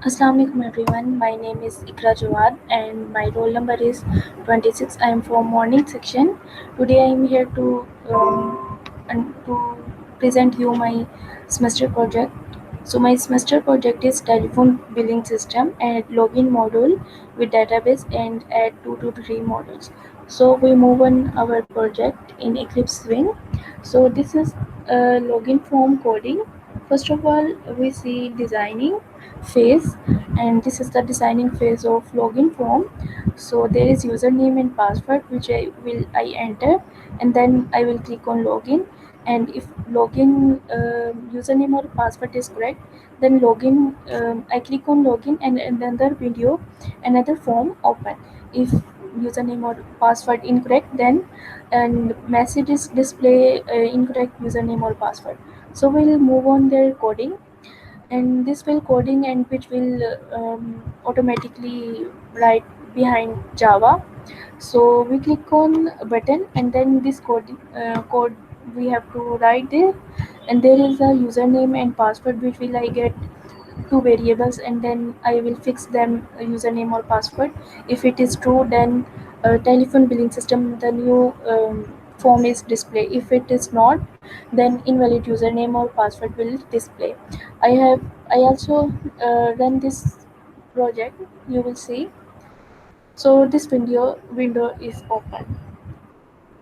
Assalamualaikum everyone. My name is Ikra Jawad and my roll number is 26. I am from morning section. Today I am here to present you my semester project. So my semester project is telephone billing system and login module with database and add 2 to 3 models. So we move on our project in Eclipse Swing. So this is login form coding. First of all, we see designing phase, and this is the designing phase of login form. So there is username and password which I enter, and then I will click on login. And if login username or password is correct, then login I click on login, and another video, another form open. If username or password incorrect, then and message is display incorrect username or password. So we'll move on their coding, and this will coding and which will automatically write behind Java. So we click on a button, and then this code we have to write there, and there is a username and password which will I get two variables, and then I will fix them username or password. If it is true, then telephone billing system the new form is display. If it is not, then invalid username or password will display. I also run this project. You will see. So this window is open.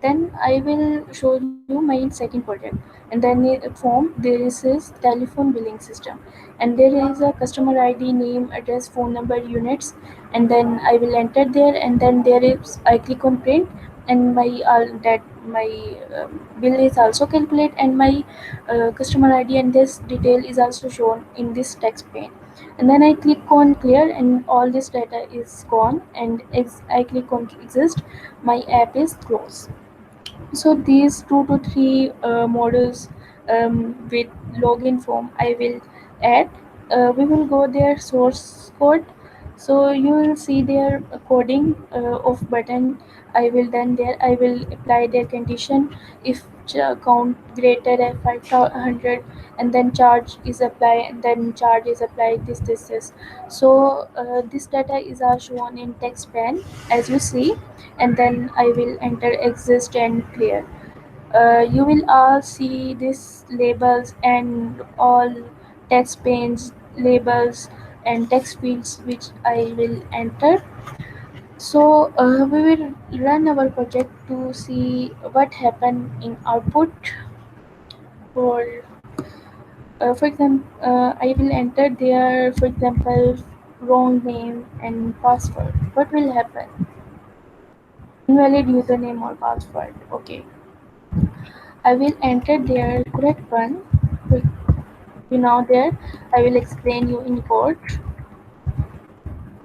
Then I will show you my second project, and then in form there is this telephone billing system, and there is a customer ID, name, address, phone number, units, and then I will enter there, and then there is I click on print, and my bill is also calculate, and my customer ID and this detail is also shown in this text pane. And then I click on clear, and all this data is gone, and I click on exist, my app is closed. So these 2 to 3 models with login form I will add. We will go their source code. So you will see their coding of button. I will then there I will apply their condition. If count greater than 500, and then charge is applied, and then charge is applied, this. So this data is are shown in text pane as you see, and then I will enter exist and clear. You will all see these labels and all text panes, labels and text fields which I will enter. So we will run our project to see what happened in output. For example, I will enter there, for example, wrong name and password. What will happen? Invalid username or password. Okay, I will enter their correct one. You know there, I will explain you in code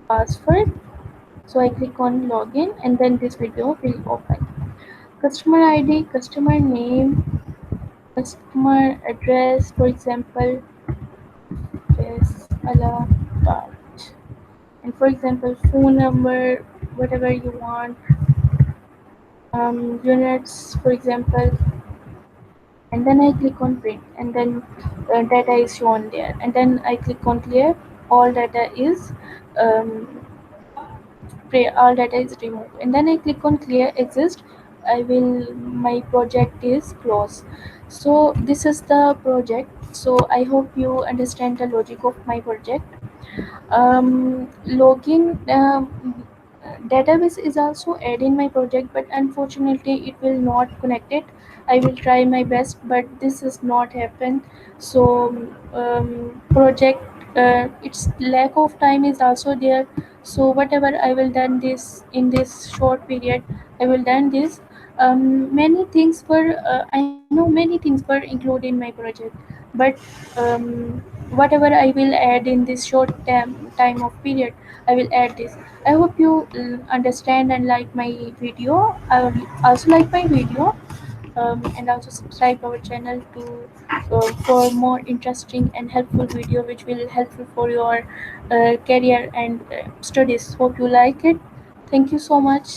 password. So I click on login, and then this video will open. Customer ID, customer name, customer address, for example, is Allahabad. And for example, phone number, whatever you want, units, for example, and then I click on print, and then data is shown there, and then I click on clear. All data is um, all data is removed, and then I click on clear exist. I will My project is closed. So this is the project. So I hope you understand the logic of my project. Login database is also added in my project, but unfortunately it will not connect it. I will try my best, but this has not happened. So project its lack of time is also there. So whatever I will done this in this short period, I will done this. Many things were I know many things were included in my project, but whatever I will add in this short time of period, I will add this. I hope you understand and like my video. I will also like my video. and also subscribe our channel to for more interesting and helpful video which will helpful for your career and studies. Hope you like it. Thank you so much.